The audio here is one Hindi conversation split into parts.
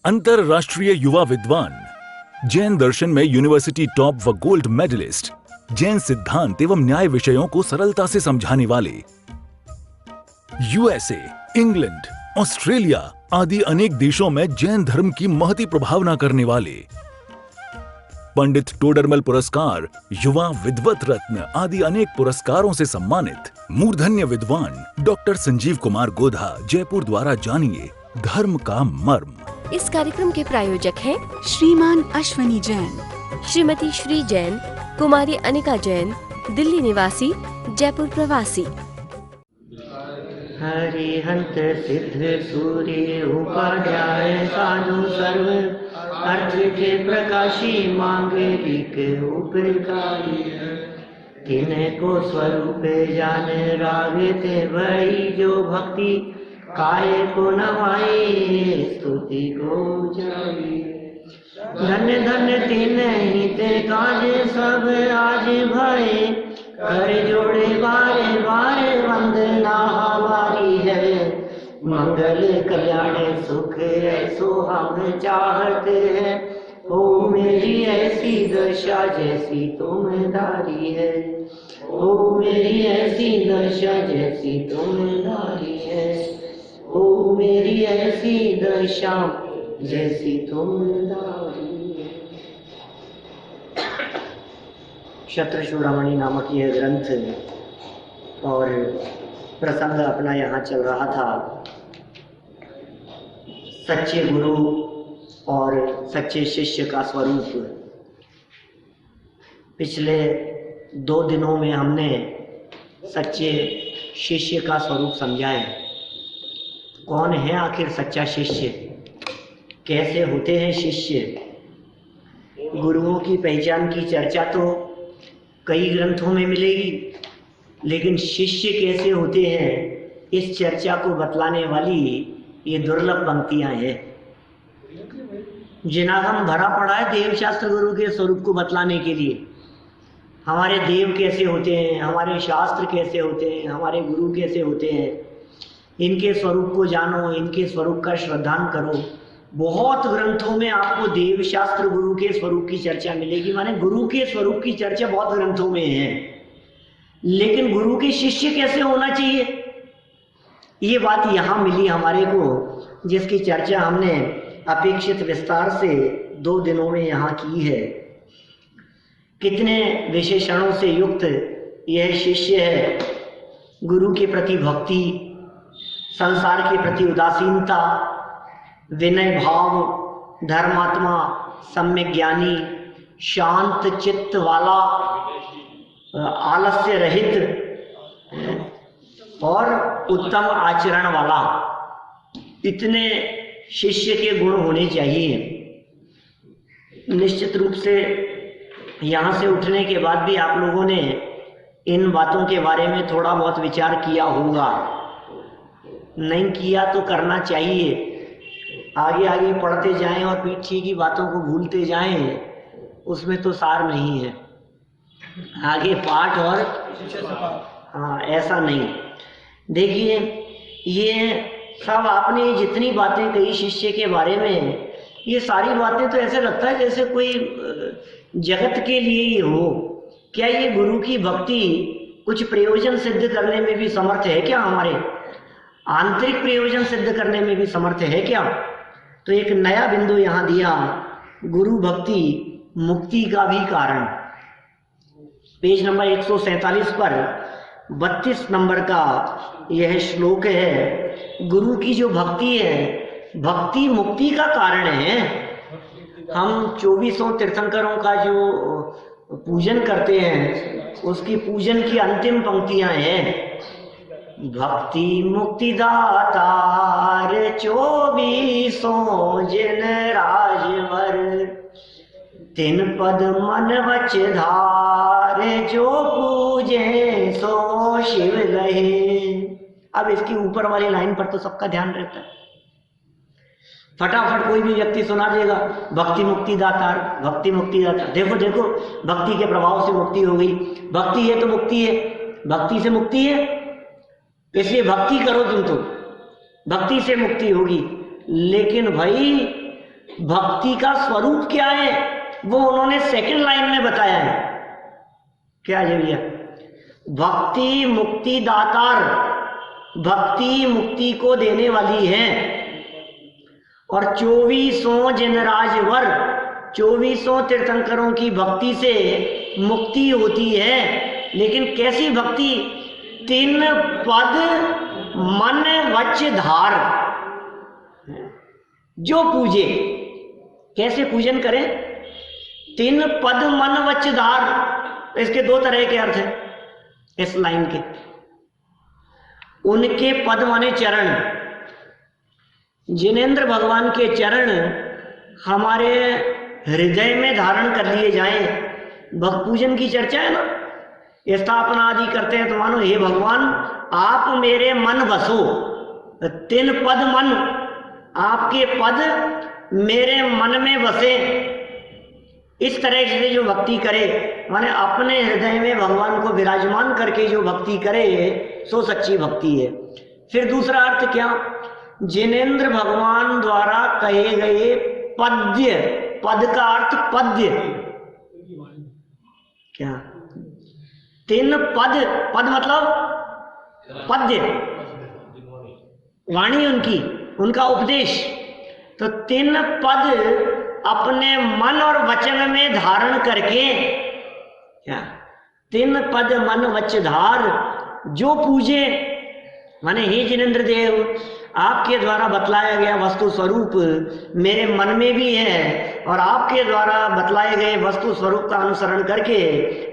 अंतरराष्ट्रीय युवा विद्वान, जैन दर्शन में यूनिवर्सिटी टॉप व गोल्ड मेडलिस्ट, जैन सिद्धांत एवं न्याय विषयों को सरलता से समझाने वाले, यूएसए, इंग्लैंड, ऑस्ट्रेलिया आदि अनेक देशों में जैन धर्म की महती प्रभावना करने वाले, पंडित टोडरमल पुरस्कार, युवा विद्वत रत्न आदि अनेक पुरस्कारों से सम्मानित मूर्धन्य विद्वान डॉक्टर संजीव कुमार गोधा जयपुर द्वारा जानिए धर्म का मर्म। इस कार्यक्रम के प्रायोजक हैं श्रीमान अश्वनी जैन, श्रीमती श्री जैन, कुमारी अनिका जैन, दिल्ली निवासी, जयपुर प्रवासी। हरिहंत सिद्ध सूर्य उपाध्याय साधु सर्व अर्थ के प्रकाशी मांगलिक उपकारी, तिनको स्वरूप जान रागते भई जो भक्ति काय को नवाई स्तुति को जाई। धन्य धन्य तिन ही ते काज सब आज भय, कर जोड़े बारे बारे वंदना हमारी है। मंगल कल्याण सुख ऐसो हम चाहते हैं, ओ मेरी ऐसी दशा जैसी तुम धारी है, ओ मेरी ऐसी दशा जैसी तुम धारी है, ओ मेरी ऐसी दशा जैसी तुम धारी है। शतचूड़ामणि नामक यह ग्रंथ और प्रसंग अपना यहाँ चल रहा था। सच्चे गुरु और सच्चे शिष्य का स्वरूप। पिछले 2 दिनों में हमने सच्चे शिष्य का स्वरूप समझा है। कौन है आखिर सच्चा शिष्य, कैसे होते हैं शिष्य। गुरुओं की पहचान की चर्चा तो कई ग्रंथों में मिलेगी, लेकिन शिष्य कैसे होते हैं इस चर्चा को बतलाने वाली ये दुर्लभ पंक्तियां हैं। जिनागम भरा पड़ा है देव शास्त्र गुरु के स्वरूप को बतलाने के लिए। हमारे देव कैसे होते हैं, हमारे शास्त्र कैसे होते हैं, हमारे गुरु कैसे होते हैं, इनके स्वरूप को जानो, इनके स्वरूप का श्रद्धान करो। बहुत ग्रंथों में आपको देव शास्त्र गुरु के स्वरूप की चर्चा मिलेगी, माने गुरु के स्वरूप की चर्चा बहुत ग्रंथों में है। लेकिन गुरु के शिष्य कैसे होना चाहिए, ये बात यहाँ मिली हमारे को, जिसकी चर्चा हमने अपेक्षित विस्तार से 2 दिनों में यहाँ की है। कितने विशेषणों से युक्त यह शिष्य है। गुरु के प्रति भक्ति, संसार के प्रति उदासीनता, विनय भाव, धर्मात्मा, सम्यक ज्ञानी, शांत चित्त वाला, आलस्य रहित और उत्तम आचरण वाला, इतने शिष्य के गुण होने चाहिए। निश्चित रूप से यहाँ से उठने के बाद भी आप लोगों ने इन बातों के बारे में थोड़ा बहुत विचार किया होगा। नहीं किया तो करना चाहिए। आगे आगे पढ़ते जाएं और पीछे की बातों को भूलते जाएं, उसमें तो सार नहीं है। आगे पाठ और हाँ, ऐसा नहीं। देखिए, ये सब आपने जितनी बातें कही शिष्य के बारे में, ये सारी बातें तो ऐसे लगता है जैसे कोई जगत के लिए ही हो। क्या ये गुरु की भक्ति कुछ प्रयोजन सिद्ध करने में भी समर्थ है क्या, हमारे आंतरिक प्रयोजन सिद्ध करने में भी समर्थ है क्या। तो एक नया बिंदु यहाँ दिया, गुरु भक्ति मुक्ति का भी कारण। पेज नंबर 147 पर 32 नंबर का यह श्लोक है। गुरु की जो भक्ति है, भक्ति मुक्ति का कारण है। हम 24 तीर्थंकरों का जो पूजन करते हैं, उसकी पूजन की अंतिम पंक्तियां हैं, भक्ति मुक्ति दातार 24 जिन राजवर, तिन पद मन वच धार, जो पूजे सो शिव लहे। अब इसकी ऊपर वाली लाइन पर तो सबका ध्यान रहता है, फटाफट कोई भी व्यक्ति सुना देगा, भक्ति मुक्ति दातार, भक्ति मुक्ति दातार। देखो देखो, भक्ति के प्रभाव से मुक्ति हो गई। भक्ति है तो मुक्ति है, भक्ति से मुक्ति है, इसलिए भक्ति करो तुम तो भक्ति से मुक्ति होगी। लेकिन भाई भक्ति का स्वरूप क्या है वो उन्होंने सेकंड लाइन में बताया है। क्या है भैया? भक्ति मुक्ति दातार, भक्ति मुक्ति को देने वाली है। और 2400 जनराजवर, 2400 तीर्थंकरों की भक्ति से मुक्ति होती है। लेकिन कैसी भक्ति? 3 पद मन वच धार। जो पूजे, कैसे पूजन करें? 3 पद मन वच धार। इसके 2 तरह के अर्थ हैं इस लाइन के। उनके पद माने चरण, जिनेंद्र भगवान के चरण हमारे हृदय में धारण कर लिए जाएं। भक्त पूजन की चर्चा है ना, स्थापना आदि करते हैं तो मानो हे भगवान आप मेरे मन बसो। 3 पद मन, आपके पद मेरे मन में बसे। इस तरह से जो भक्ति करे, माने अपने हृदय में भगवान को विराजमान करके जो भक्ति करे सो सच्ची भक्ति है। फिर दूसरा अर्थ क्या? जिनेंद्र भगवान द्वारा कहे गए पद्य, पद का अर्थ पद्य क्या? 3 पद, पद मतलब पद्य, वाणी उनकी, उनका उपदेश। तो 3 पद अपने मन और वचन में धारण करके, क्या? 3 पद मन वच धार। जो पूजे, माने हे जिनेंद्र देव आपके द्वारा बतलाया गया वस्तु स्वरूप मेरे मन में भी है, और आपके द्वारा बतलाए गए वस्तु स्वरूप का अनुसरण करके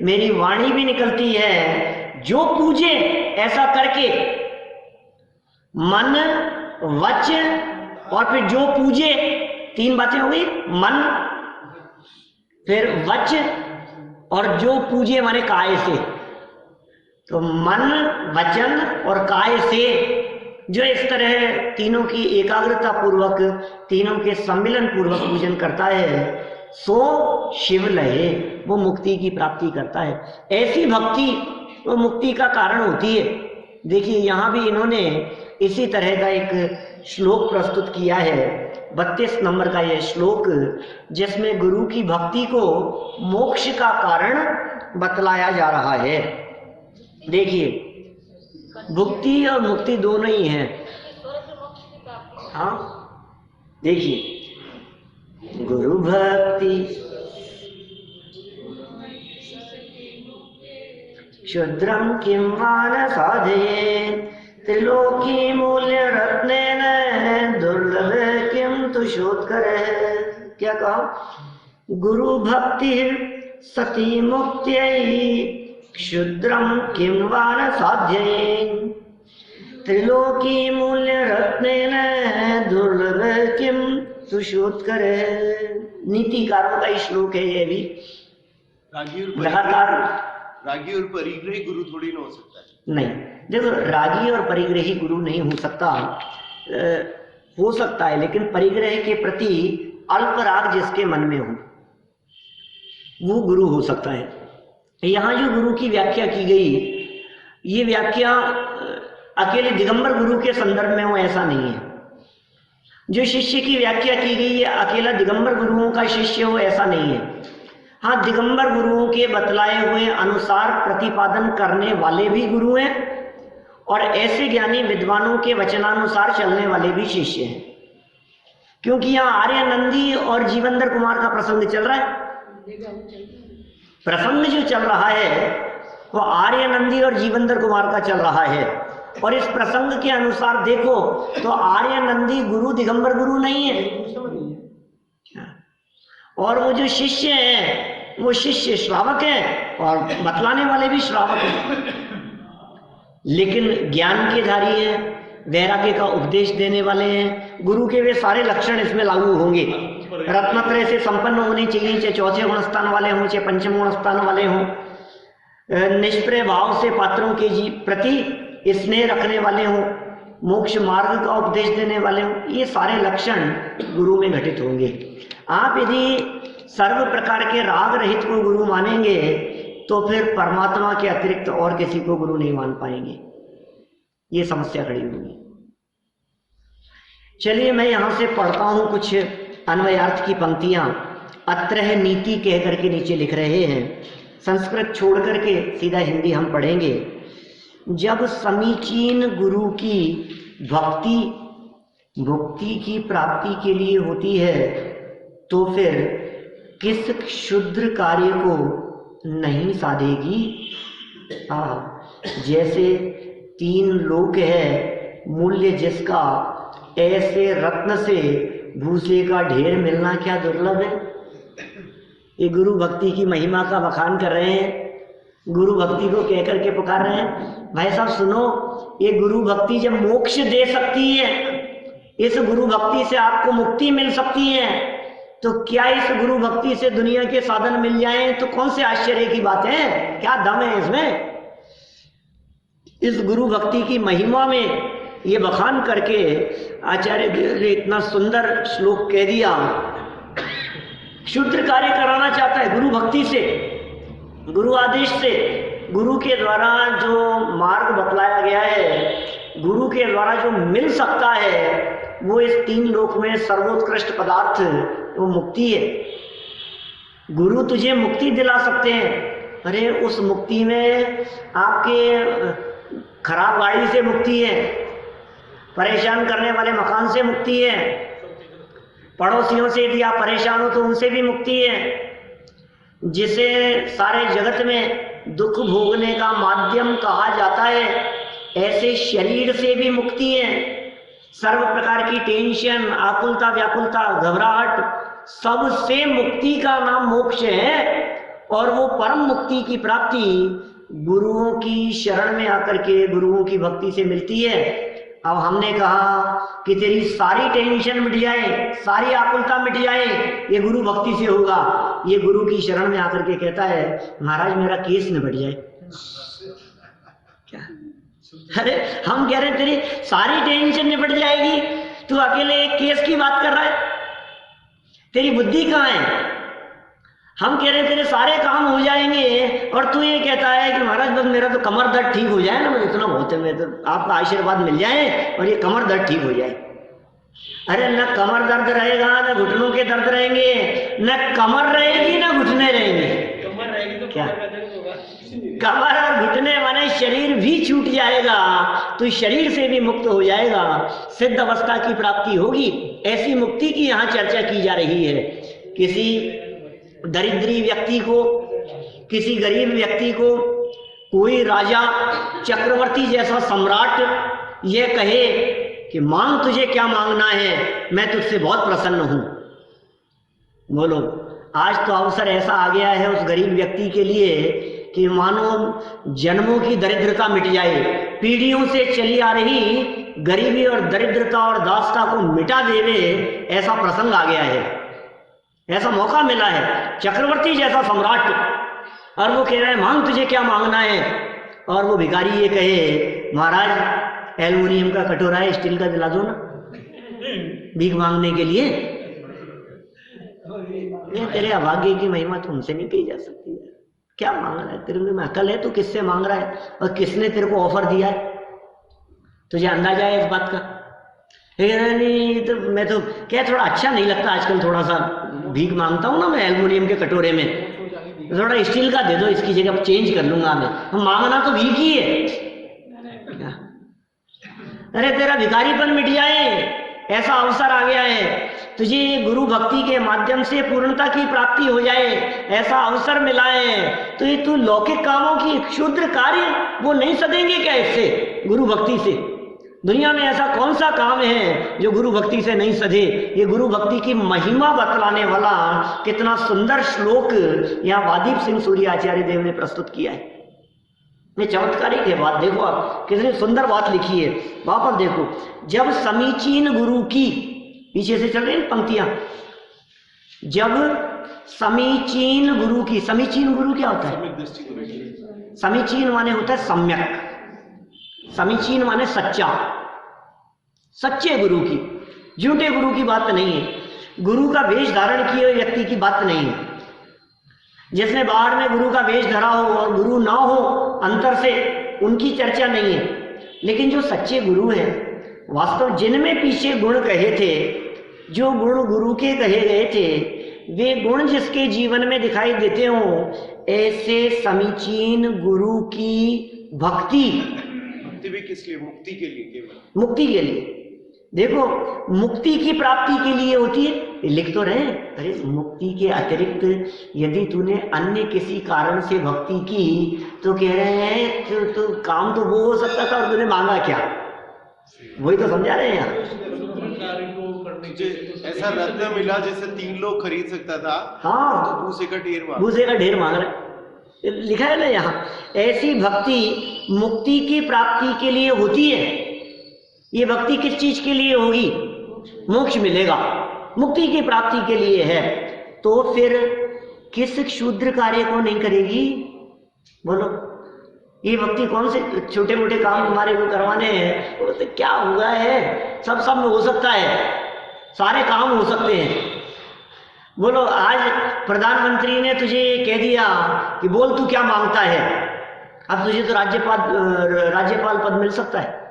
मेरी वाणी भी निकलती है। जो पूजे ऐसा करके, मन वच और फिर जो पूजे, 3 बातें हो गई। मन, फिर वच और जो पूजे माने काय से। तो मन, वचन और काय से जो इस तरह तीनों की एकाग्रता पूर्वक, तीनों के सम्मिलन पूर्वक पूजन करता है सो शिव लहे, वो मुक्ति की प्राप्ति करता है। ऐसी भक्ति वो मुक्ति का कारण होती है। देखिए यहां भी इन्होंने इसी तरह का एक श्लोक प्रस्तुत किया है, 32 नंबर का यह श्लोक, जिसमें गुरु की भक्ति को मोक्ष का कारण बतलाया जा रहा है। देखिए भुक्ति और मुक्ति दोनों ही हैं। हाँ देखिए, गुरु भक्ति क्षुद्रम किं वा न साधयेत्, त्रिलोकी मूल्य रत्नेन दुर्लभ किं तुषोत्करः। क्या कहा? गुरु भक्ति सती मुक्त्यै क्षुद्रम किं वा न साध्येत्, त्रिलोकी मूल्य रत्नेन दुर्लभ किं तुषोत्करः। नीतिकारों का श्लोक है ये भी। लगातार रागी और परिग्रही गुरु थोड़ी ना हो सकता है। नहीं, देखो रागी और परिग्रही गुरु नहीं हो सकता, हो सकता है लेकिन परिग्रह के प्रति अल्प राग जिसके मन में हो वो गुरु हो सकता है। यहाँ जो गुरु की व्याख्या की गई, ये व्याख्या अकेले दिगंबर गुरु के संदर्भ में हो ऐसा नहीं है। जो शिष्य की व्याख्या की गई है अकेला दिगंबर गुरुओं का शिष्य हो ऐसा नहीं है। हाँ, दिगंबर गुरुओं के बतलाए हुए अनुसार प्रतिपादन करने वाले भी गुरु हैं और ऐसे ज्ञानी विद्वानों के वचनानुसार चलने वाले भी शिष्य हैं। क्योंकि यहाँ आर्यनंदी और जीवंदर कुमार का प्रसंग चल रहा है। प्रसंग जो चल रहा है वो आर्यनंदी और जीवंदर कुमार का चल रहा है, और इस प्रसंग के अनुसार देखो तो आर्यनंदी गुरु दिगंबर गुरु नहीं है, और वो जो शिष्य हैं वो शिष्य श्रावक हैं और बतलाने वाले भी श्रावक हैं, लेकिन ज्ञान के धारी हैं, वैराग्य का उपदेश देने वाले हैं। गुरु के वे सारे लक्षण इसमें लागू होंगे। रत्नत्रय से संपन्न होने चाहिए, चाहे चौथे गुण स्थान वाले हों चाहे पंचम गुण स्थान वाले हों, निष्प्रय भाव से पात्रों के प्रति स्नेह रखने वाले हों, मोक्ष मार्ग का उपदेश देने वाले हों, ये सारे लक्षण गुरु में घटित होंगे। आप यदि सर्व प्रकार के राग रहित को गुरु मानेंगे तो फिर परमात्मा के अतिरिक्त और किसी को गुरु नहीं मान पाएंगे, ये समस्या खड़ी होगी। चलिए मैं यहां से पढ़ता हूं कुछ अन्वयार्थ की पंक्तियां अत्रह नीति कह करके नीचे लिख रहे हैं। संस्कृत छोड़ करके सीधा हिंदी हम पढ़ेंगे। जब समीचीन गुरु की भक्ति मुक्ति की प्राप्ति के लिए होती है तो फिर किस क्षुद्र कार्य को नहीं साधेगी। जैसे 3 लोक है, मूल्य जिसका ऐसे रत्न से भूसे का ढेर मिलना क्या दुर्लभ है। ये गुरु भक्ति की महिमा का बखान कर रहे हैं, गुरु भक्ति को कह करके पुकार रहे हैं। भाई साहब सुनो, ये गुरु भक्ति जब मोक्ष दे सकती है, इस गुरु भक्ति से आपको मुक्ति मिल सकती है, तो क्या इस गुरु भक्ति से दुनिया के साधन मिल जाएं तो कौन से आश्चर्य की बात है, क्या दम है इसमें। इस गुरु भक्ति की महिमा में ये बखान करके आचार्य देव ने इतना सुंदर श्लोक कह दिया। क्षुद्र कार्य कराना चाहता है गुरु भक्ति से, गुरु आदेश से, गुरु के द्वारा जो मार्ग बतलाया गया है, गुरु के द्वारा जो मिल सकता है, वो इस 3 लोक में सर्वोत्कृष्ट पदार्थ वो मुक्ति है। गुरु तुझे मुक्ति दिला सकते हैं। अरे उस मुक्ति में आपके खराब गाड़ी से मुक्ति है, परेशान करने वाले मकान से मुक्ति है, पड़ोसियों से यदि आप परेशान हो तो उनसे भी मुक्ति है, जिसे सारे जगत में दुख भोगने का माध्यम कहा जाता है ऐसे शरीर से भी मुक्ति है। सर्व प्रकार की टेंशन, आकुलता, व्याकुलता, घबराहट, सबसे मुक्ति का नाम मोक्ष है। और वो परम मुक्ति की प्राप्ति गुरुओं की शरण में आकर के गुरुओं की भक्ति से मिलती है। अब हमने कहा कि तेरी सारी टेंशन मिट जाए, सारी आकुलता मिट जाए, ये गुरु भक्ति से होगा। ये गुरु की शरण में आकर के कहता है महाराज मेरा केस निपट जाए। क्या? अरे हम कह रहे हैं तेरी सारी टेंशन निपट जाएगी, तू अकेले एक केस की बात कर रहा है, तेरी बुद्धि कहाँ है। हम कह रहे हैं तेरे सारे काम हो जाएंगे और तू ये कहता है कि महाराज बस मेरा तो कमर दर्द ठीक हो जाए ना, मुझे इतना बहुत है, मैं तो आपका आशीर्वाद मिल जाए और ये कमर दर्द ठीक हो जाए। अरे न कमर दर्द रहेगा, न घुटनों के दर्द रहेंगे, न कमर रहेगी न घुटने रहेंगे। कमर रहेगी तो क्या, कमर और घुटने माने शरीर भी छूट जाएगा, तो शरीर से भी मुक्त हो जाएगा, सिद्ध अवस्था की प्राप्ति होगी। ऐसी मुक्ति की यहाँ चर्चा की जा रही है। किसी दरिद्री व्यक्ति को, किसी गरीब व्यक्ति को कोई राजा, चक्रवर्ती जैसा सम्राट ये कहे कि मांग तुझे क्या मांगना है, मैं तुझसे बहुत प्रसन्न हूं। बोलो, आज तो अवसर ऐसा आ गया है उस गरीब व्यक्ति के लिए कि मानो जन्मों की दरिद्रता मिट जाए, पीढ़ियों से चली आ रही गरीबी और दरिद्रता और दासता को मिटा देवे, ऐसा प्रसंग आ गया है, ऐसा मौका मिला है। चक्रवर्ती जैसा सम्राट, और वो कह रहा है मांग तुझे क्या मांगना है। और वो भिखारी ये कहे महाराज एल्युमिनियम का कटोरा है, स्टील का दिला दो ना भीख मांगने के लिए। ये तेरे अभाग्य की महिमा तुमसे नहीं कही जा सकती है। क्या मांग रहा है, तेरे में अकल है, तू किससे मांग रहा है और किसने तेरे को ऑफर दिया है, तुझे अंदाजा है इस बात का। नहीं तो मैं तो क्या थोड़ा अच्छा नहीं लगता आजकल, थोड़ा सा भीख मांगता हूँ ना मैं एल्युमिनियम के कटोरे में, थोड़ा स्टील का दे दो, इसकी जगह चेंज कर लूंगा मैं। मांगना तो भीख ही है। अरे तेरा भिखारीपन मिट जाए, ऐसा अवसर आ गया है, तुझे गुरु भक्ति के माध्यम से पूर्णता की प्राप्ति हो जाए, ऐसा अवसर मिला है, तो ये तू लौकिक कामों की क्षुद्र कार्य वो नहीं सदेंगे क्या इससे, गुरु भक्ति से। दुनिया में ऐसा कौन सा काम है जो गुरु भक्ति से नहीं सधे। ये गुरु भक्ति की महिमा बतलाने वाला कितना सुंदर श्लोक यहाँ वादीप सिंह सूर्य आचार्य देव ने प्रस्तुत किया है। ये चमत्कारिक है बात, देखो आप कितनी सुंदर बात लिखी है। वहां पर देखो, जब समीचीन गुरु की, पीछे से चल रही हैं पंक्तियां, जब समीचीन गुरु की, समीचीन गुरु क्या होता है, समीचीन माने होता है सम्यक, समीचीन माने सच्चा, सच्चे गुरु की, झूठे गुरु की बात नहीं है। गुरु का वेश धारण किए हुए व्यक्ति की बात नहीं है। जिसने बाहर में गुरु का वेश धरा हो और गुरु ना हो अंतर से, उनकी चर्चा नहीं है। लेकिन जो सच्चे गुरु हैं, वास्तव जिनमें पीछे गुण कहे थे जो गुण गुरु के कहे गए थे, वे गुण जिसके जीवन में दिखाई देते हों, ऐसे समीचीन गुरु की भक्ति भी किस लिए? मुक्ति के लिए, केवल मुक्ति के लिए। देखो, मुक्ति की प्राप्ति के लिए होती है, लिख तो रहे। अरे मुक्ति के अतिरिक्त यदि तूने अन्य किसी कारण से भक्ति की तो कह रहे हैं तो काम तो वो हो सकता था और तूने मांगा क्या? वही तो समझा रहे हैं यहाँ। ऐसा रत्न मिला जिसे 3 लोग खरीद सकता था, हाँ, तो भूसे का ढेर मांग रहे। लिखा है ना यहाँ, ऐसी भक्ति मुक्ति की प्राप्ति के लिए होती है। ये भक्ति किस चीज के लिए होगी? मोक्ष मिलेगा, मुक्ति की प्राप्ति के लिए है। तो फिर किस क्षुद्र कार्य को नहीं करेगी? बोलो, ये भक्ति कौन से छोटे मोटे काम हमारे को करवाने हैं? वो तो क्या हुआ है, सब में हो सकता है, सारे काम हो सकते हैं। बोलो, आज प्रधानमंत्री ने तुझे कह दिया कि बोल तू क्या मांगता है, अब तुझे तो राज्यपाल पद मिल सकता है,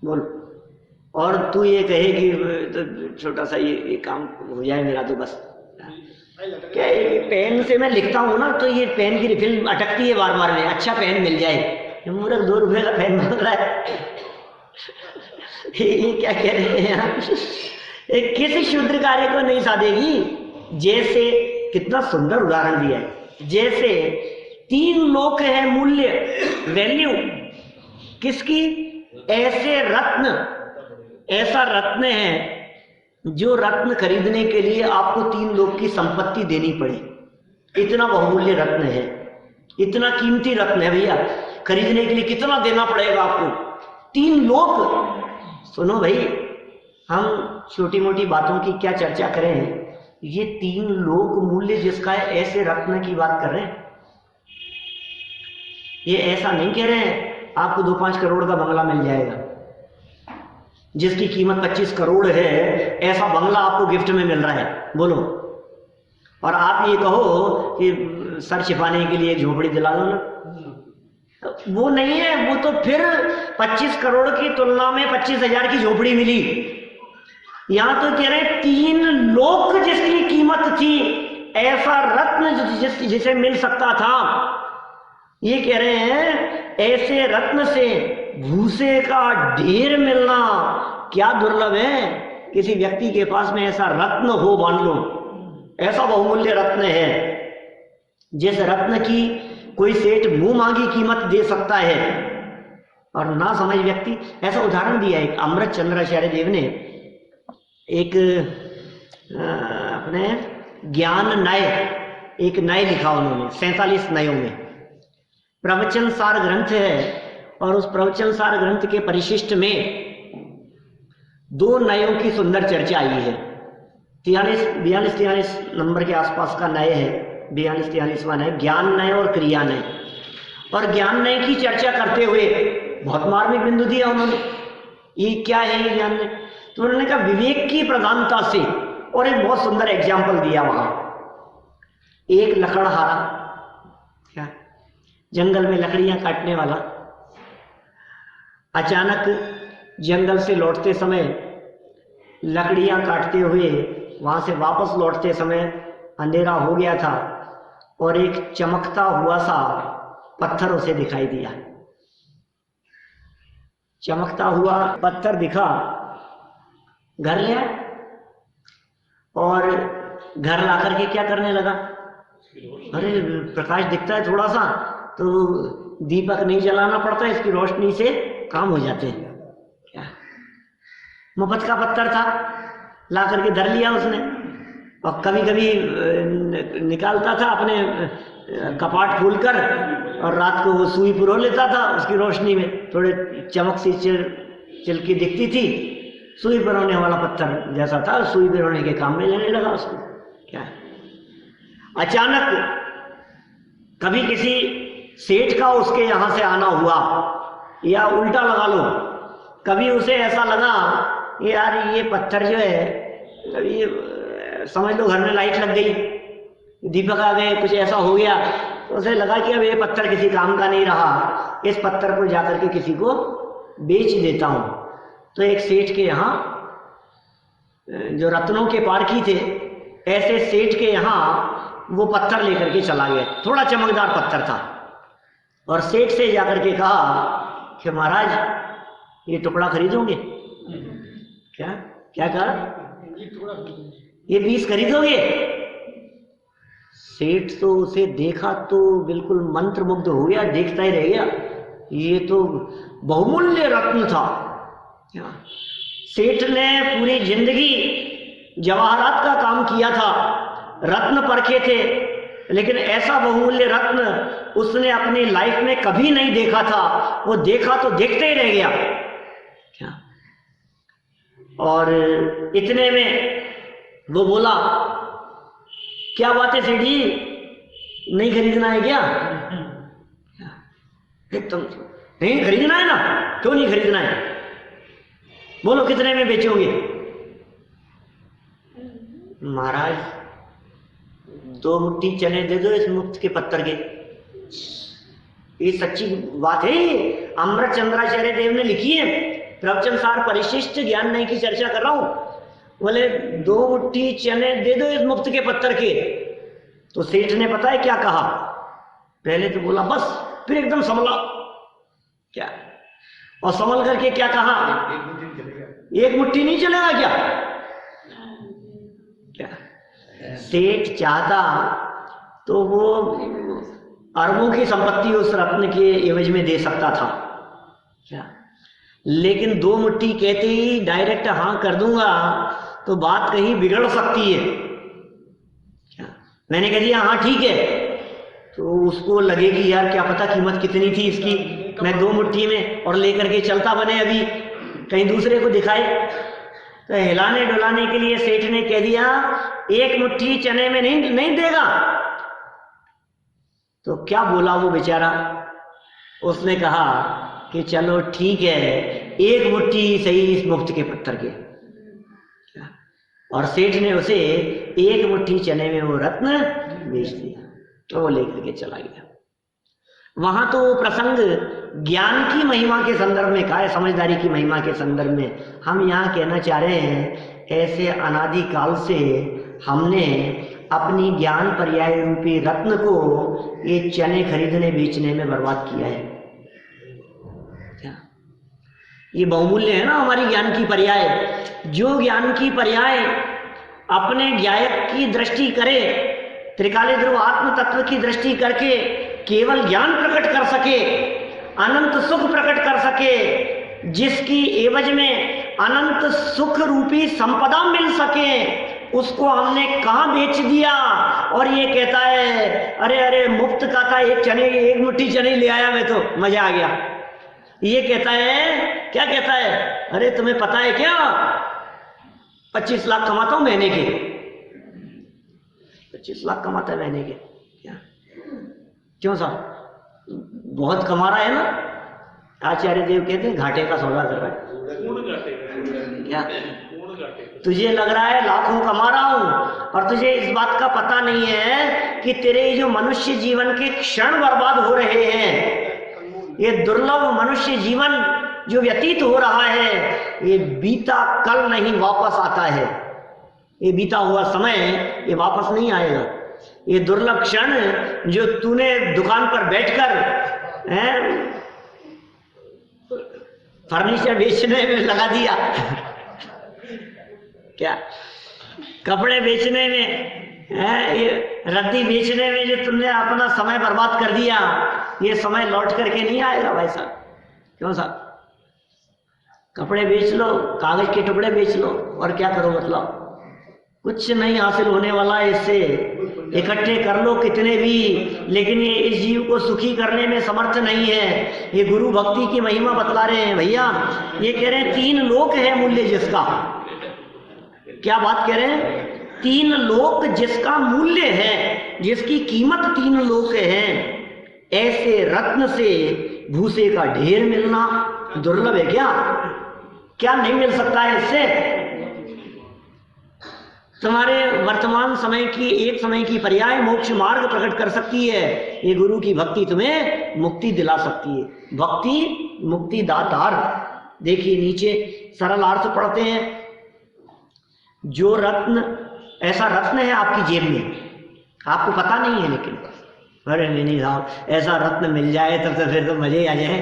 बोल, और तू ये कहे कि तो छोटा सा ये काम हो जाए मेरा, तो बस क्या ये पेन से मैं लिखता हूँ ना, तो ये पेन की रिफिल अटकती है बार बार में, अच्छा पेन मिल जाए। ये मूर्ख 2 रुपए का पेन मांग रहा है। ये क्या कह रहे हैं आप? किसी क्षुद्र कार्य को नहीं साधेगी। जैसे, कितना सुंदर उदाहरण दिया है, जैसे 3 लोक है मूल्य, वैल्यू किसकी? ऐसा रत्न है जो रत्न खरीदने के लिए आपको 3 लोक की संपत्ति देनी पड़े। इतना बहुमूल्य रत्न है, इतना कीमती रत्न है भैया, खरीदने के लिए कितना देना पड़ेगा आपको? 3 लोक। सुनो भाई, हम छोटी मोटी बातों की क्या चर्चा करें, ये 3 लोक मूल्य जिसका है, ऐसे रत्न की बात कर रहे हैं। ये ऐसा नहीं कह रहे हैं आपको 2-5 करोड़ का बंगला मिल जाएगा, जिसकी कीमत 25 करोड़ है, ऐसा बंगला आपको गिफ्ट में मिल रहा है, बोलो। और आप ये कहो कि सर छिपाने के लिए झोपड़ी दिला दो ना, वो नहीं है। वो तो फिर 25 करोड़ की तुलना में 25,000 की झोपड़ी मिली। यहां तो कह रहे 3 लोक जिसकी कीमत थी, ऐसा रत्न जिसे मिल सकता था। ये कह रहे हैं ऐसे रत्न से भूसे का ढेर मिलना क्या दुर्लभ है। किसी व्यक्ति के पास में ऐसा रत्न हो, मान लो ऐसा बहुमूल्य रत्न है, जिस रत्न की कोई सेठ मुंह मांगी कीमत दे सकता है, और ना समझ व्यक्ति। ऐसा उदाहरण दिया एक अमृत चंद्राचार्य देव ने, एक अपने ज्ञान नय, एक नय लिखा उन्होंने 47 नयों में। प्रवचन सार ग्रंथ है, और उस प्रवचन सार ग्रंथ के परिशिष्ट में 2 नयों की सुंदर चर्चा आई है। 42-43 नंबर के आसपास का नय है, 42-43वां नय, ज्ञान नय और क्रिया नय। और ज्ञान नय की चर्चा करते हुए बहुत मार्मिक बिंदु दिया उन्होंने। ये क्या है ये ज्ञान नय? तो उन्होंने कहा विवेक की प्रधानता से, और एक बहुत सुंदर एग्जाम्पल दिया वहां। एक लकड़हारा, क्या जंगल में लकड़ियां काटने वाला, अचानक जंगल से लौटते समय, लकड़ियां काटते हुए वहां से वापस लौटते समय अंधेरा हो गया था, और एक चमकता हुआ सा पत्थर उसे दिखाई दिया। चमकता हुआ पत्थर दिखा, घर लिया, और घर ला करके क्या करने लगा? अरे प्रकाश दिखता है थोड़ा सा, तो दीपक नहीं जलाना पड़ता, इसकी रोशनी से काम हो जाते हैं। क्या मुफ्त का पत्थर था, ला करके धर लिया उसने, और कभी कभी निकालता था अपने कपाट खोलकर, और रात को वो सुई पुरो लेता था, उसकी रोशनी में थोड़े चमक सी चिलकी दिखती थी, सुई पुरोने वाला पत्थर जैसा था, सुई पुरोने के काम में लेने लगा उसको। क्या अचानक कभी किसी सेठ का उसके यहां से आना हुआ, या उल्टा लगा लो, कभी उसे ऐसा लगा कि यार ये पत्थर जो है, कभी ये समझ लो घर में लाइट लग गई, दीपक आ गए, कुछ ऐसा हो गया, तो उसे लगा कि अब ये पत्थर किसी काम का नहीं रहा, इस पत्थर को जाकर के किसी को बेच देता हूं। तो एक सेठ के यहाँ जो रत्नों के पारखी थे, ऐसे सेठ के यहाँ वो पत्थर लेकर के चला गया, थोड़ा चमकदार पत्थर था, और सेठ से जाकर के कहा कि महाराज ये टुकड़ा खरीदोगे? क्या क्या कहा? ये पीस खरीदोगे? सेठ तो उसे देखा तो बिल्कुल मंत्रमुग्ध हो गया, देखता ही रह गया, ये तो बहुमूल्य रत्न था। सेठ ने पूरी जिंदगी जवाहरात का काम किया था, रत्न परखे थे, लेकिन ऐसा बहुमूल्य रत्न उसने अपनी लाइफ में कभी नहीं देखा था। वो देखा तो देखते ही रह गया। क्या? और इतने में वो बोला, क्या बात है सेठ जी, नहीं खरीदना है क्या? एकदम नहीं खरीदना है ना, क्यों नहीं खरीदना है? बोलो कितने में बेचोगे? महाराज 2 मुट्ठी चने दे दो इस मुफ्त के पत्थर के। ये सच्ची बात है, अमृत चंद्राचार्य देव ने लिखी है, प्रवचन सार परिशिष्ट ज्ञान नहीं की चर्चा कर रहा हूं। बोले 2 मुट्ठी चने दे दो इस मुफ्त के पत्थर के। तो सेठ ने पता है क्या कहा? पहले तो बोला बस, फिर एकदम संभला। क्या? और संभल करके क्या कहा? 1 मुट्ठी नहीं चलेगा क्या? क्या? सेठ चाहता तो वो अरबों की संपत्ति उस रत्न के एवज में दे सकता था। क्या? लेकिन 2 मुट्ठी कहते ही डायरेक्ट हाँ कर दूंगा तो बात कहीं बिगड़ सकती है। क्या? मैंने कह दिया हाँ ठीक है, तो उसको लगेगी यार क्या पता कीमत कितनी थी इसकी, मैं 2 मुट्ठी में और लेकर के चलता बने, अभी कहीं दूसरे को दिखाए। तो हिलाने डुलाने के लिए सेठ ने कह दिया 1 मुट्ठी चने में नहीं देगा। तो क्या बोला वो बेचारा? उसने कहा कि चलो ठीक है, 1 मुट्ठी सही इस मुफ्त के पत्थर के। और सेठ ने उसे 1 मुट्ठी चने में वो रत्न बेच दिया, तो वो लेकर के चला गया। वहां तो वो प्रसंग ज्ञान की महिमा के संदर्भ में कहा है, समझदारी की महिमा के संदर्भ में। हम यहाँ कहना चाह रहे हैं, ऐसे अनादि काल से हमने अपनी ज्ञान पर्याय रूपी रत्न को ये चने खरीदने बेचने में बर्बाद किया है। क्या? ये बहुमूल्य है ना हमारी ज्ञान की पर्याय। जो ज्ञान की पर्याय अपने ज्ञायक की दृष्टि करे, त्रिकाले ध्रुव आत्म तत्व की दृष्टि करके केवल ज्ञान प्रकट कर सके, अनंत सुख प्रकट कर सके, जिसकी एवज में अनंत सुख रूपी संपदा मिल सके, उसको हमने कहाँ बेच दिया। और ये कहता है अरे अरे मुफ्त का था, 1 मुट्ठी चने ले आया मैं, तो मजा आ गया। ये कहता है, क्या कहता है? अरे तुम्हें पता है क्या 25 लाख कमाता हूं महीने के। 25 लाख कमाता है महीने के? क्या? क्यों साहब, बहुत कमा रहा है ना? आचार्य देव कहते हैं घाटे का सौदा कर रहा है। क्या? तुझे लग रहा है लाखों कमा रहा हूं, और तुझे इस बात का पता नहीं है कि तेरे जो मनुष्य जीवन के क्षण बर्बाद हो रहे हैं, ये दुर्लभ मनुष्य जीवन जो व्यतीत हो रहा है, ये बीता कल नहीं वापस आता है। ये बीता हुआ समय ये वापस नहीं आएगा। ये दुर्लभ क्षण जो तूने दुकान पर बैठकर फर्नीचर बेचने में लगा दिया, क्या कपड़े बेचने में, ये रद्दी बेचने में जो तुमने अपना समय बर्बाद कर दिया, ये समय लौट करके नहीं आएगा भाई साहब। क्यों साहब? कपड़े बेच लो, कागज के टुकड़े बेच लो, और क्या करो मतलब? कुछ नहीं हासिल होने वाला है इससे। इकट्ठे कर लो कितने भी, लेकिन ये इस जीव को सुखी करने में समर्थ नहीं है। ये गुरु भक्ति की महिमा बतला रहे हैं भैया। ये कह रहे हैं 3 लोक है मूल्य जिसका। क्या बात कह रहे हैं? 3 लोक जिसका मूल्य है, जिसकी कीमत 3 लोक है। ऐसे रत्न से भूसे का ढेर मिलना दुर्लभ है क्या? क्या नहीं मिल सकता है इससे? तुम्हारे वर्तमान समय की एक समय की पर्याय मोक्ष मार्ग प्रकट कर सकती है। ये गुरु की भक्ति तुम्हें मुक्ति दिला सकती है। भक्ति मुक्ति दातार। देखिए नीचे सरल अर्थ पढ़ते हैं। जो रत्न, ऐसा रत्न है आपकी जेब में, आपको पता नहीं है, लेकिन अरे नहीं साहब ऐसा रत्न मिल जाए तब तो फिर तो मजे आ जाए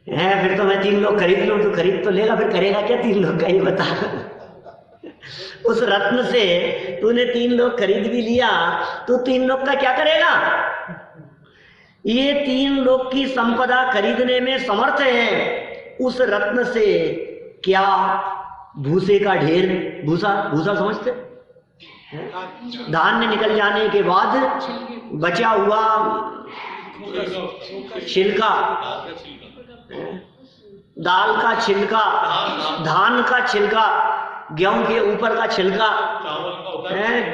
हैं, फिर तो मैं 3 लोग खरीद लूँ। तो खरीद तो लेगा, फिर करेगा क्या 3 लोग का, ये बता। उस रत्न से तूने 3 लोग खरीद भी लिया तो 3 लोग का क्या करेगा? ये 3 लोग की संपदा खरीदने में समर्थ है। उस रत्न से क्या भूसे का ढेर, भूसा, भूसा समझते, धान्य निकल जाने के बाद बचा हुआ छिलका, दाल का छिलका, धान का छिलका, गेहूं के ऊपर का छिलका,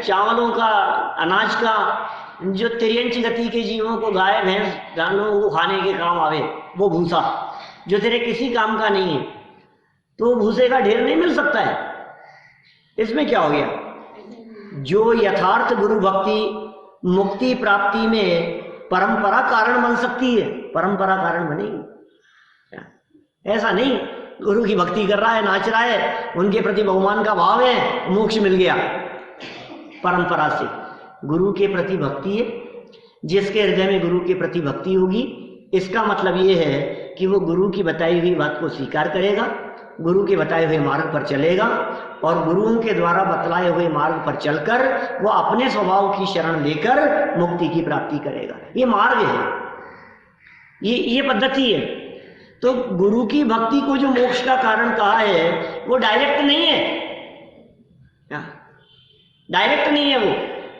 चावलों का, अनाज का, जो तिर्यंच गति के जीवों को, गाय भैंस जानवरों को खाने के काम आवे, वो भूसा जो तेरे किसी काम का नहीं है, तो भूसे का ढेर नहीं मिल सकता है। इसमें क्या हो गया? जो यथार्थ गुरु भक्ति मुक्ति प्राप्ति में परंपरा कारण बन सकती है, परंपरा कारण बनेगी। ऐसा नहीं गुरु की भक्ति कर रहा है, नाच रहा है, उनके प्रति बहुमान का भाव है, मोक्ष मिल गया। परंपरा से गुरु के प्रति भक्ति है। जिसके हृदय में गुरु के प्रति भक्ति होगी, इसका मतलब ये है कि वो गुरु की बताई हुई बात को स्वीकार करेगा, गुरु के बताए हुए मार्ग पर चलेगा, और गुरुओं के द्वारा बतलाए हुए मार्ग पर चलकर वो अपने स्वभाव की शरण लेकर मुक्ति की प्राप्ति करेगा। ये मार्ग है, ये पद्धति है। तो गुरु की भक्ति को जो मोक्ष का कारण कहा है वो डायरेक्ट नहीं है, डायरेक्ट नहीं है वो,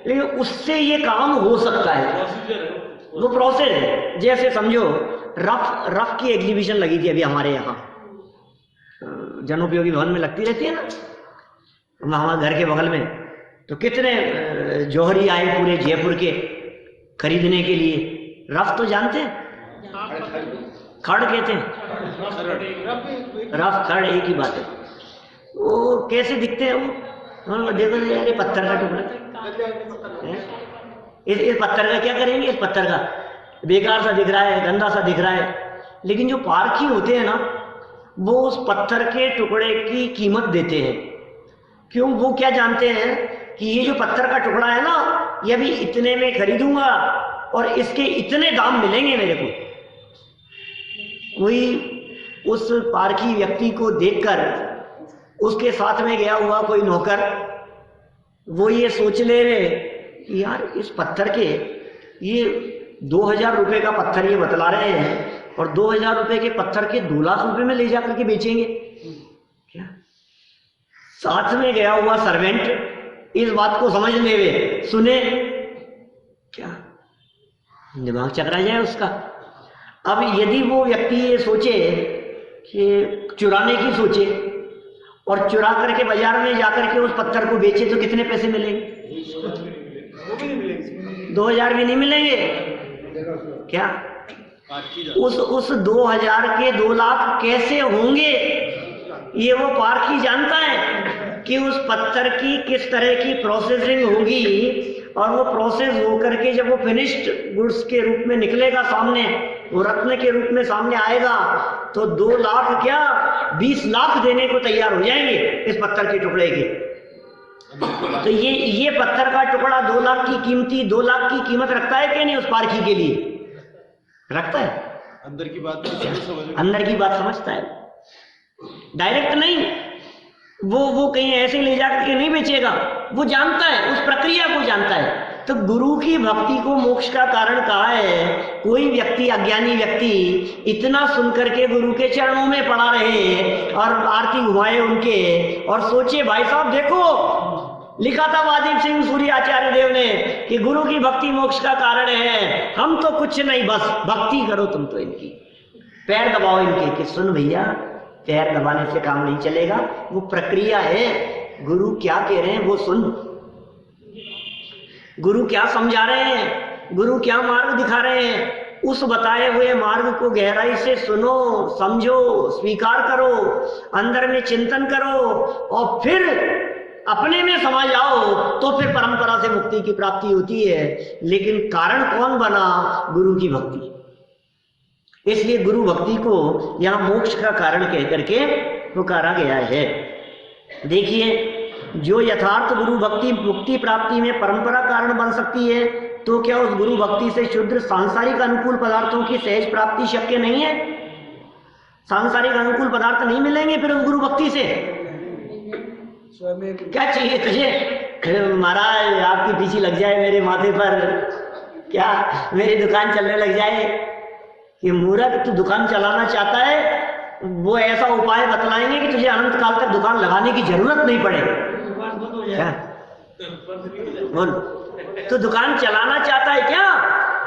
लेकिन उससे ये काम हो सकता है, वो प्रोसेस है। जैसे समझो रफ की एग्जीबिशन लगी थी अभी हमारे यहाँ, जनोपयोगी भवन में लगती रहती है ना, हमारे घर के बगल में। तो कितने जौहरी आए पूरे जयपुर के खरीदने के लिए। रफ तो जानते हैं, खड़ कहते हैं, रफ खड़ एक ही बात है। वो कैसे दिखते हैं वो देखो यार, ये पत्थर का टुकड़ा, इस पत्थर का क्या करेंगे? इस पत्थर का बेकार सा दिख रहा है, गंदा सा दिख रहा है, लेकिन जो पारखी होते हैं ना, वो उस पत्थर के टुकड़े की कीमत देते हैं। क्यों? वो क्या जानते हैं कि ये जो पत्थर का टुकड़ा है ना, ये अभी इतने में खरीदूंगा और इसके इतने दाम मिलेंगे मेरे को। कोई उस पारखी व्यक्ति को देखकर उसके साथ में गया हुआ कोई नौकर, वो ये सोच ले रहे कि यार इस पत्थर के ये 2000 रुपए का पत्थर ये बतला रहे हैं, और 2000 रुपए के पत्थर के 2 लाख रुपए में ले जाकर के बेचेंगे क्या? साथ में गया हुआ सर्वेंट इस बात को समझ ले वे, सुने क्या, दिमाग चकरा जाए उसका। अब यदि वो व्यक्ति ये सोचे कि चुराने की सोचे और चुरा करके बाजार में जाकर के उस पत्थर को बेचे, तो कितने पैसे मिलेंगे? 2000 भी नहीं मिलेंगे क्या? उस 2000 के 2 लाख कैसे होंगे, ये वो पारखी जानता है कि उस पत्थर की किस तरह की प्रोसेसिंग होगी, और वो प्रोसेस होकर के जब वो फिनिश्ड गुड्स के रूप में निकलेगा सामने, वो रत्न के रूप में सामने आएगा, तो 2 लाख क्या 20 लाख देने को तैयार हो जाएंगे इस पत्थर के टुकड़े के। तो ये पत्थर का टुकड़ा 2 लाख की कीमती, 2 लाख की कीमत रखता है कि नहीं उस पारखी के लिए? रखता है। अंदर की बात अंदर की बात समझता है, डायरेक्ट नहीं। वो कहीं ऐसे ले जाकर के नहीं बेचेगा, वो जानता है, उस प्रक्रिया को जानता है। तो गुरु की भक्ति को मोक्ष का कारण कहा है। कोई व्यक्ति, अज्ञानी व्यक्ति इतना सुनकर के गुरु के चरणों में पड़ा रहे और आरती घुमाए उनके, और सोचे भाई साहब देखो, लिखा था महादेव सिंह सूरी आचार्य देव ने कि गुरु की भक्ति मोक्ष का कारण है, हम तो कुछ नहीं, बस भक्ति करो तुम तो इनकी, पैर दबाओ इनके। कि सुन भैया, पैर दबाने से काम नहीं चलेगा, वो प्रक्रिया है। गुरु क्या कह रहे हैं वो सुन, गुरु क्या समझा रहे हैं, गुरु क्या मार्ग दिखा रहे हैं, उस बताए हुए मार्ग को गहराई से सुनो, समझो, स्वीकार करो, अंदर में चिंतन करो, और फिर अपने में समा जाओ, तो फिर परंपरा से मुक्ति की प्राप्ति होती है। लेकिन कारण कौन बना? गुरु की भक्ति। इसलिए गुरु भक्ति को यहां मोक्ष का कारण कह करके पुकारा गया है। देखिए जो यथार्थ गुरु भक्ति मुक्ति प्राप्ति में परंपरा कारण बन सकती है, तो क्या उस गुरु भक्ति से शुद्ध सांसारिक अनुकूल पदार्थों की सहज प्राप्ति शक्य नहीं है? सांसारिक अनुकूल पदार्थ नहीं मिलेंगे फिर उस गुरु भक्ति से? क्या चाहिए तुझे? महाराज आपकी पीछे लग जाए मेरे माथे पर, क्या मेरी दुकान चलने लग जाए? कि मूर्ख, तू दुकान चलाना चाहता है, वो ऐसा उपाय बतलाएंगे कि तुझे अनंत काल तक दुकान लगाने की जरूरत नहीं पड़े। क्या बोल, तू दुकान चलाना चाहता है क्या?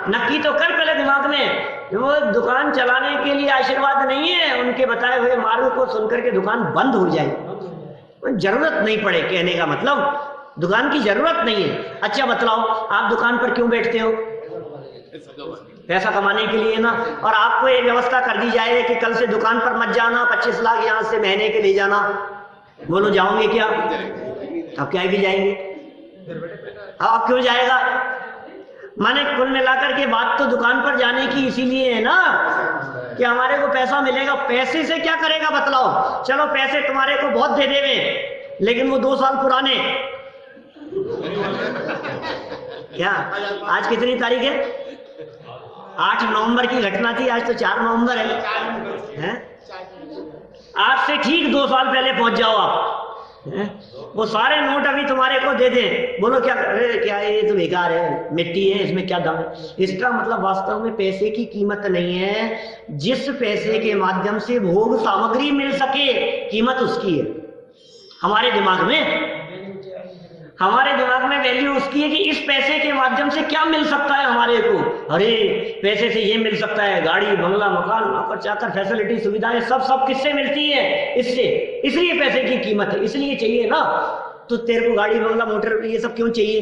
नक्की तो कर पहले दिमाग में। वो दुकान चलाने के लिए आशीर्वाद नहीं है, उनके बताए हुए मार्ग को सुनकर के दुकान बंद हो जाए, जरूरत नहीं पड़े। कहने का मतलब दुकान की जरूरत नहीं है। अच्छा बतलाओ, आप दुकान पर क्यों बैठते हो? पैसा कमाने के लिए ना। और आपको ये व्यवस्था कर दी जाए कि कल से दुकान पर मत जाना, 25 लाख यहाँ से महीने के ले जाना। बोलो जाओगे क्या? अब क्या भी जाएंगे? अब क्यों जाएगा? माने कुल मिलाकर के बात तो दुकान पर जाने की इसीलिए है ना कि हमारे को पैसा मिलेगा। पैसे से क्या करेगा बतलाओ? चलो पैसे तुम्हारे को बहुत दे देवे, लेकिन वो 2 साल पुराने। क्या आज कितनी तारीख है? 8 नवंबर की घटना थी, आज तो 4 नवंबर है? आज से ठीक 2 साल पहले पहुंच जाओ आप। वो सारे नोट अभी तुम्हारे को दे दें, बोलो क्या? अरे क्या ये तो बेकार है, मिट्टी है, इसमें क्या दम है? इसका मतलब वास्तव में पैसे की कीमत नहीं है। जिस पैसे के माध्यम से भोग सामग्री मिल सके, कीमत उसकी है। हमारे दिमाग में वैल्यू उसकी है कि इस पैसे के माध्यम से क्या मिल सकता है हमारे को। अरे पैसे से ये मिल सकता है, गाड़ी बंगला मकान नौकर चाकर फैसिलिटी सुविधाएं सब किससे मिलती है? इससे। इसलिए पैसे की कीमत है, इसलिए चाहिए ना। तो तेरे को गाड़ी बंगला मोटर ये सब क्यों चाहिए?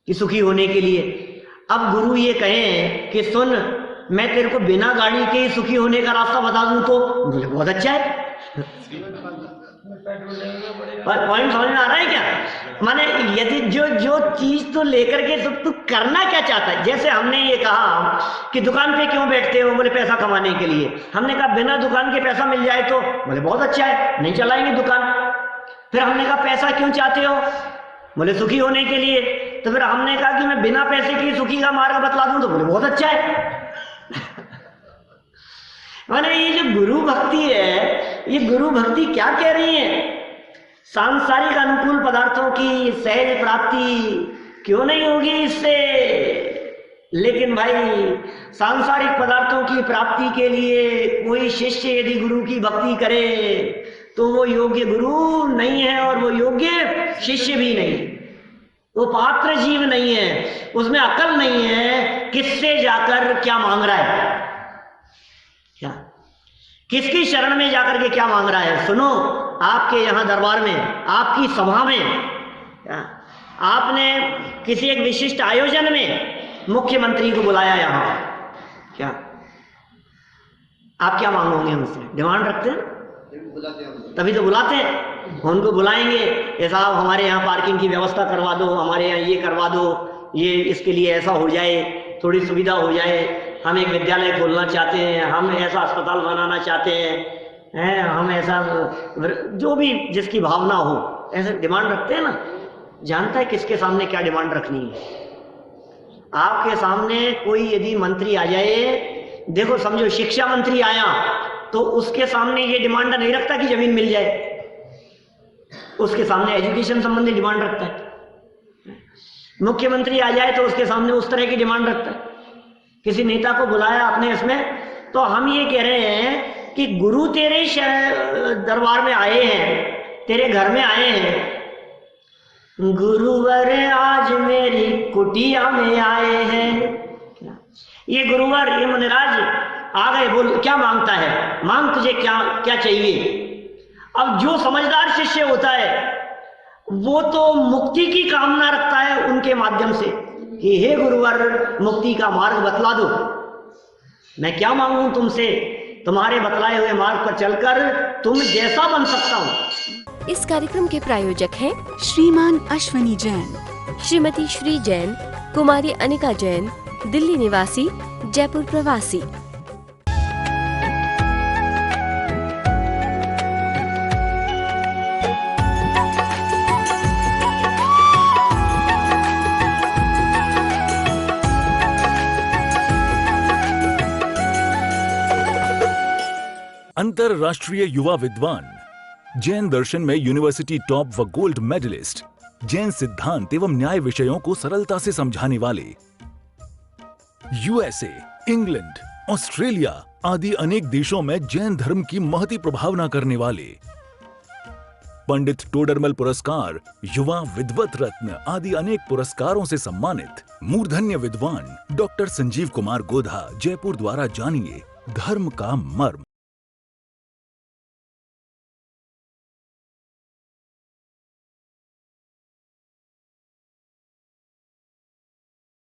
कि सुखी होने के लिए। अब गुरु ये कहें कि सुन, मैं तेरे को बिना गाड़ी के सुखी होने का रास्ता बता दूं तो बहुत अच्छा है। पॉइंट समझ में आ रहा है क्या? माने यदि जो चीज तो लेकर के तू करना क्या चाहता है? जैसे हमने ये कहा कि दुकान पे क्यों बैठते हो? बोले पैसा कमाने के लिए। हमने कहा बिना दुकान के पैसा मिल जाए तो? बोले बहुत अच्छा है, नहीं चलाएंगे दुकान। फिर हमने कहा पैसा क्यों चाहते हो? बोले सुखी होने के लिए। तो फिर हमने कहा कि मैं बिना पैसे के सुखी का मार्ग बतला दूं तो? बोले बहुत अच्छा है। माने ये जो गुरु भक्ति है, ये गुरु भक्ति क्या कह रही है? सांसारिक अनुकूल पदार्थों की सहज प्राप्ति क्यों नहीं होगी इससे? लेकिन भाई सांसारिक पदार्थों की प्राप्ति के लिए कोई शिष्य यदि गुरु की भक्ति करे तो वो योग्य गुरु नहीं है और वो योग्य शिष्य भी नहीं। वो पात्र जीव नहीं है, उसमें अकल नहीं है किससे जाकर क्या मांग रहा है, क्या किसकी शरण में जाकर के क्या मांग रहा है। सुनो, आपके यहां दरबार में, आपकी सभा में, क्या आपने किसी एक विशिष्ट आयोजन में मुख्यमंत्री को बुलाया यहां, क्या आप क्या मांगोगे हमसे? डिमांड रखते हैं तभी तो बुलाते हैं। उनको बुलाएंगे, ये साहब हमारे यहाँ पार्किंग की व्यवस्था करवा दो, हमारे यहाँ ये करवा दो, ये इसके लिए ऐसा हो जाए, थोड़ी सुविधा हो जाए, हम एक विद्यालय खोलना चाहते हैं, हम ऐसा अस्पताल बनाना चाहते हैं, हम ऐसा, जो भी जिसकी भावना हो ऐसे डिमांड रखते हैं ना। जानता है किसके सामने क्या डिमांड रखनी है? आपके सामने कोई यदि मंत्री आ जाए, देखो समझो शिक्षा मंत्री आया तो उसके सामने ये डिमांड नहीं रखता कि जमीन मिल जाए, उसके सामने एजुकेशन संबंधी डिमांड रखता है। मुख्यमंत्री आ जाए तो उसके सामने उस तरह की डिमांड रखता है। किसी नेता को बुलाया आपने इसमें, तो हम ये कह रहे हैं कि गुरु तेरे दरबार में आए हैं, तेरे घर में आए हैं, गुरुवर आज मेरी कुटिया में आए हैं। ये गुरुवर, ये मुनिराज आ गए, बोल क्या मांगता है, मांग, तुझे क्या क्या चाहिए। अब जो समझदार शिष्य होता है वो तो मुक्ति की कामना रखता है उनके माध्यम से कि हे गुरुवर मुक्ति का मार्ग बतला दो, मैं क्या मांगू तुमसे, तुम्हारे बतलाए हुए मार्ग पर चलकर तुम जैसा बन सकता हूं। इस कार्यक्रम के प्रायोजक हैं श्रीमान अश्वनी जैन, श्रीमती श्री जैन, कुमारी अनिका जैन, दिल्ली निवासी, जयपुर प्रवासी। अंतरराष्ट्रीय युवा विद्वान, जैन दर्शन में यूनिवर्सिटी टॉप व गोल्ड मेडलिस्ट, जैन सिद्धांत एवं न्याय विषयों को सरलता से समझाने वाले, यूएसए, इंग्लैंड, ऑस्ट्रेलिया आदि अनेक देशों में जैन धर्म की महती प्रभावना करने वाले, पंडित टोडरमल पुरस्कार, युवा विद्वत रत्न आदि अनेक पुरस्कारों से सम्मानित मूर्धन्य विद्वान डॉक्टर संजीव कुमार गोधा, जयपुर द्वारा जानिए धर्म का मर्म।